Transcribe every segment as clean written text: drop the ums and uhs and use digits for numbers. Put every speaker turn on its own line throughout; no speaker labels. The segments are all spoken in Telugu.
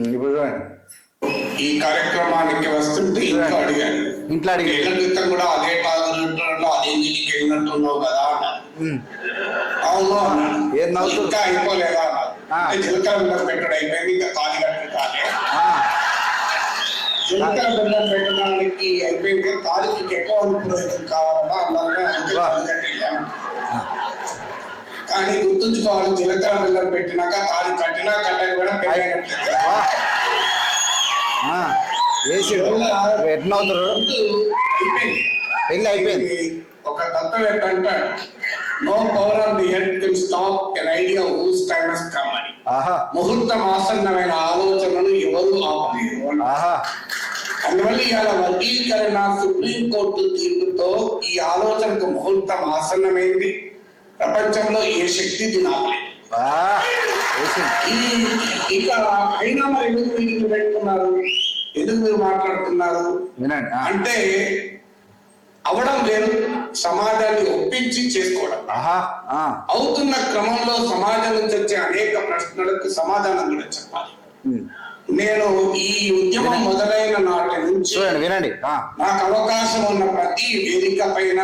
ఇప్పుడు చూడండి.
ఈ కార్యక్రమానికి వస్తుంటే ఇంట్లో అడిగాను.
ఇంట్లో అడిగాను.
ఏళ్ళ క్రితం కూడా అదే టాలెంట్లో అదే ఇంటికి వెళ్ళినట్టున్నావు కదా అన్నాను. అవును అన్నాను.
ఏం నవ్వుతారు?
ఇంకా అయిపోలేదా అన్నాను. జీలకర్ర బెల్లం పెట్టడం అయిపోయింది, ఇంకా తాళి కట్టడం కాలే. జీలకర్ర బెల్లం పెట్టడానికి అయిపోయింది, తాళికి ఎక్కువ అనుకూలం కావాలన్నా అన్నారు. కానీ గుర్తుంచుకోవాలి, జీలకర్ర బెల్లం పెట్టినాక తాళి కట్టినా కట్టక కూడా పెళ్ళైనట్లేదు.
పెళ్ళి అయిపోయింది.
ఒక తత్వవేత్త అంటాడు, no power of the head can stop an idea whose time has come అని. ముహూర్తం ఆసన్నమైన ఆలోచనను ఎవరు ఆపలేరు. అందువల్ల ఇవాళ వర్గీకరణ సుప్రీంకోర్టు తీర్పుతో ఈ ఆలోచనకు ముహూర్తం ఆసన్నమైంది. ప్రపంచంలో ఏ శక్తి తినాలి. ఇక అయినా మరి ఎందుకు మీరు పెట్టుకున్నారు, ఎందుకు మీరు మాట్లాడుతున్నారు అంటే అవడం వేరు, సమాజాన్ని ఒప్పించి చేసుకోవడం. అవుతున్న క్రమంలో సమాజం నుంచి వచ్చే అనేక ప్రశ్నలకు సమాధానం కూడా చెప్పాలి. నేను ఈ ఉద్యమం మొదలైన నాటి నుంచి
వినండి,
నాకు అవకాశం ఉన్న ప్రతి వేదిక పైన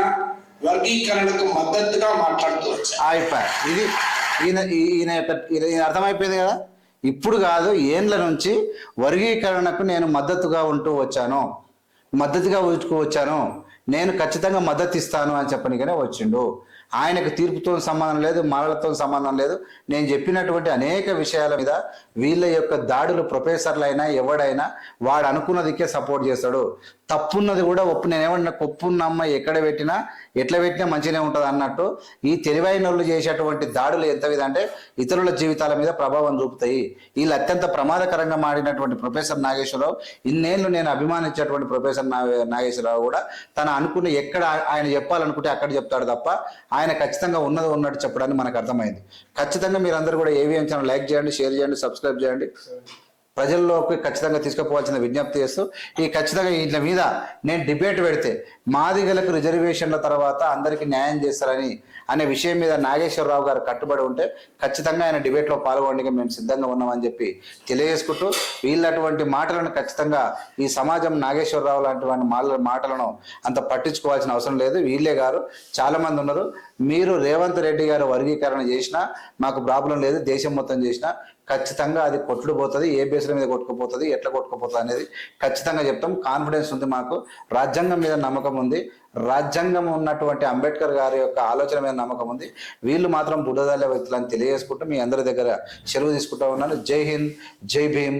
వర్గీకరణకు మద్దతుగా మాట్లాడుతూ వచ్చా.
ఇది ఈయన అర్థమైపోయింది కదా. ఇప్పుడు కాదు, ఏండ్ల నుంచి వర్గీకరణకు నేను మద్దతుగా ఉంటూ వచ్చాను, నేను ఖచ్చితంగా మద్దతు ఇస్తాను అని చెప్పనికనే వచ్చిండు. ఆయనకు తీర్పుతో సంబంధం లేదు, మరలతో సంబంధం లేదు. నేను చెప్పినటువంటి అనేక విషయాల మీద వీళ్ళ యొక్క దాడులు, ప్రొఫెసర్లైనా ఎవడైనా వాడు అనుకున్నదికే సపోర్ట్ చేస్తాడు. తప్పున్నది కూడా నేనేమన్నా కొప్పున్నమ్మ ఎక్కడ పెట్టినా ఎట్లా పెట్టినా మంచిగానే ఉంటుంది అన్నట్టు ఈ తెలివైన వాళ్ళు చేసేటువంటి దాడులు ఎంత విధంటే ఇతరుల జీవితాల మీద ప్రభావం చూపుతాయి. వీళ్ళు అత్యంత ప్రమాదకరంగా మాడినటువంటి ప్రొఫెసర్ నాగేశ్వరరావు, ఇన్నేళ్ళు నేను అభిమానించేటువంటి ప్రొఫెసర్ నాగేశ్వరరావు కూడా తన అనుకున్న ఎక్కడ ఆయన చెప్పాలనుకుంటే అక్కడ చెప్తాడు తప్ప ఆయన ఖచ్చితంగా ఉన్నది ఉన్నట్టు చెప్పడానికి మనకు అర్థమైంది. ఖచ్చితంగా మీరందరూ కూడా ఏవిఎం ఛానల్ లైక్ చేయండి, షేర్ చేయండి, సబ్స్క్రైబ్ చేయండి. ప్రజల్లోకి ఖచ్చితంగా తీసుకుపోవాల్సిన విజ్ఞప్తి చేస్తూ ఖచ్చితంగా వీటి మీద నేను డిబేట్ పెడితే మాదిగలకు రిజర్వేషన్ల తర్వాత అందరికీ న్యాయం చేస్తారని అనే విషయం మీద నాగేశ్వరరావు గారు కట్టుబడి ఉంటే ఖచ్చితంగా ఆయన డిబేట్లో పాల్గొనడానికి మేము సిద్ధంగా ఉన్నామని చెప్పి తెలియజేసుకుంటూ, వీళ్ళటువంటి మాటలను ఖచ్చితంగా ఈ సమాజం నాగేశ్వరరావు లాంటి మాటలను అంత పట్టించుకోవాల్సిన అవసరం లేదు. వీళ్ళే గారు చాలామంది ఉన్నారు. మీరు రేవంత్ రెడ్డి గారు వర్గీకరణ చేసినా మాకు ప్రాబ్లం లేదు, దేశం మొత్తం చేసినా ఖచ్చితంగా అది కొట్టుకుపోతుంది. ఏ బేస్ల మీద కొట్టుకుపోతుంది, ఎట్లా కొట్టుకుపోతుంది అనేది ఖచ్చితంగా చెప్తాం. కాన్ఫిడెన్స్ ఉంది మాకు, రాజ్యాంగం మీద నమ్మకం ఉంది, రాజ్యాంగం ఉన్నటువంటి అంబేద్కర్ గారి యొక్క ఆలోచన మీద నమ్మకం ఉంది. వీళ్ళు మాత్రం బుడదల వ్యక్తులని తెలియజేసుకుంటూ మీ అందరి దగ్గర సెలవు తీసుకుంటూ ఉన్నాను. జై హింద్, జై భీమ్.